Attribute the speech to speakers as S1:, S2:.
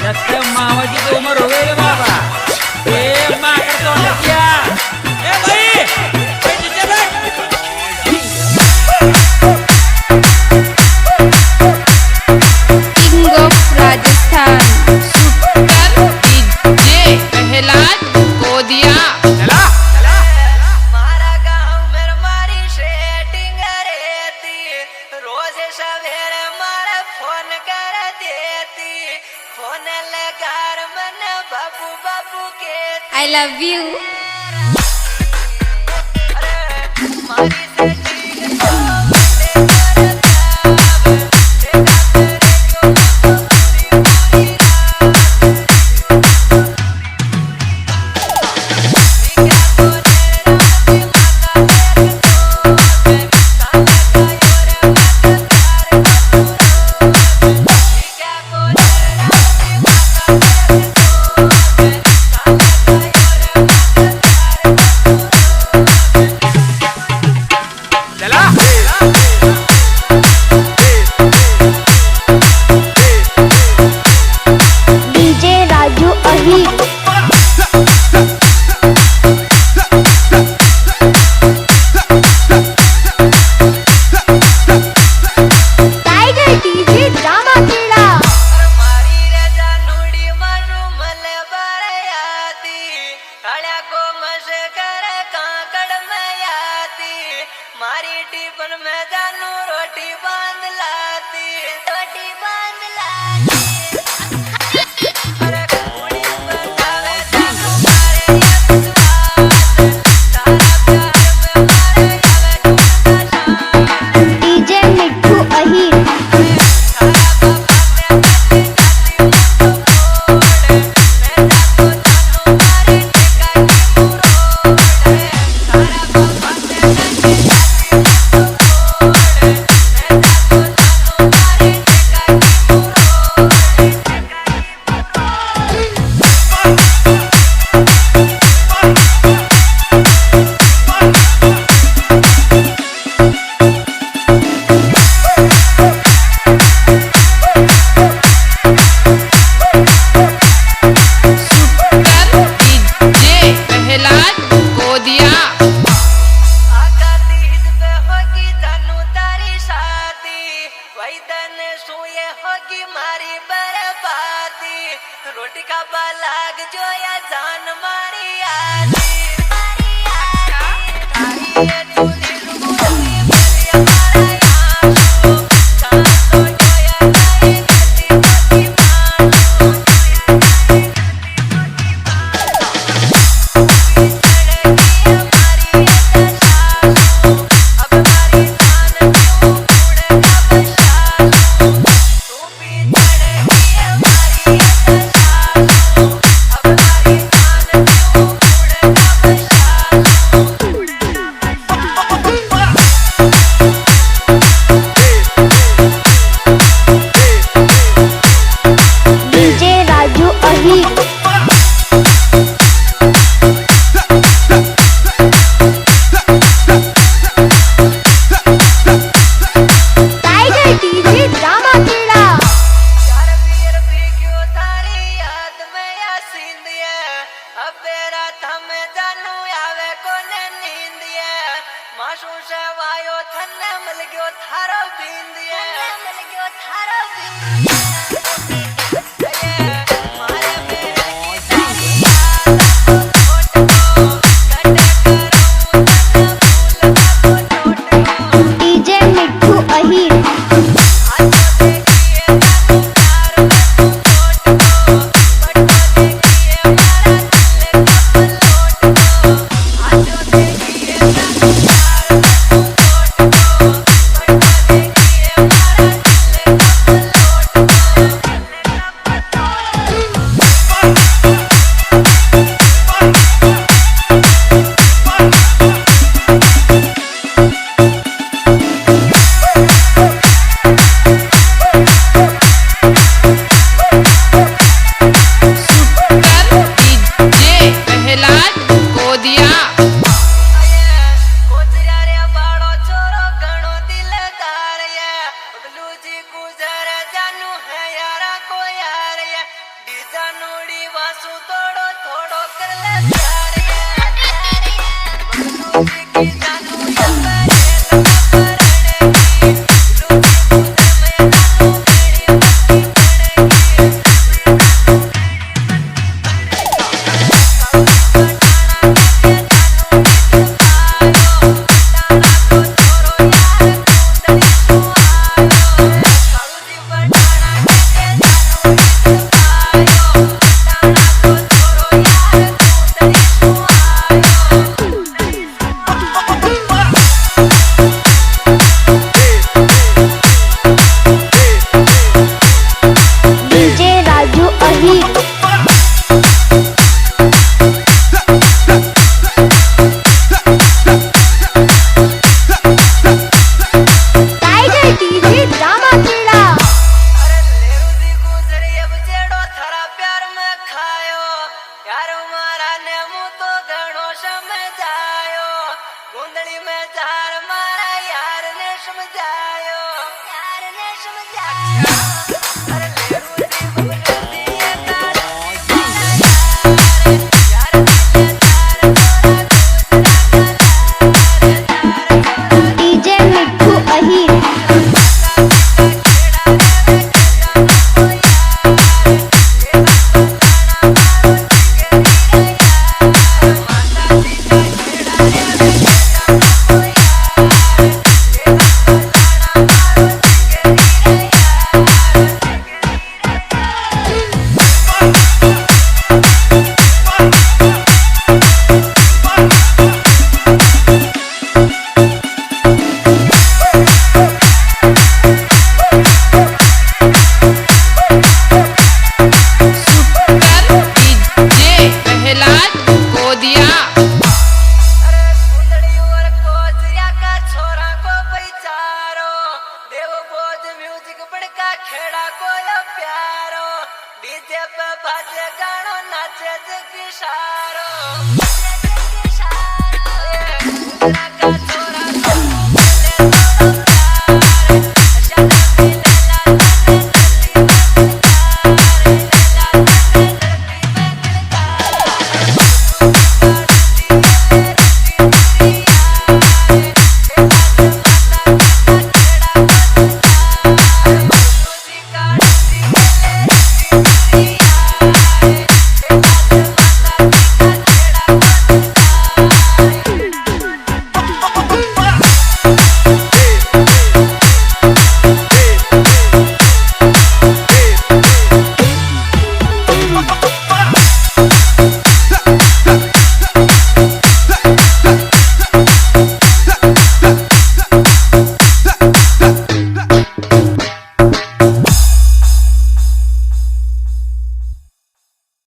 S1: दत्त मावाची तो उमर हो गई रे बाबा ए माकडे तोंडक्या ए बाई पैसे बघ
S2: king of Rajasthan super DJ Pahlaj Kodiya
S1: चला
S3: मारा गाँव में मारी सेटिंग रहती रोज सवेरे मारे फोन कर देती फोन लगा मन बाबू बाबू के
S2: आई लव यू
S3: मारी सेटिंग
S4: डीजे राजू अहिर टाइगर डीजे ड्रामा केला
S3: मारी रे जानूडी मारू मले बरयाती काळ्या को मस कर काकड़ में आती मारी टिफिन में जानू रोटी बांध लाती रोटी बांध लाती अरे कुड़ी बनावे जानू मारे तारा प्यार में मारे आवे ढूंढता
S4: डीजे मिट्ठू अहिर
S2: सुपर डीजे पहलाज कोदिया
S3: मारी बर्बादी रोटी का बालाग जो या जान मारी आती खेड़ा कोई प्यारो डीजे पे बाजे गानो नाचे जगी सारो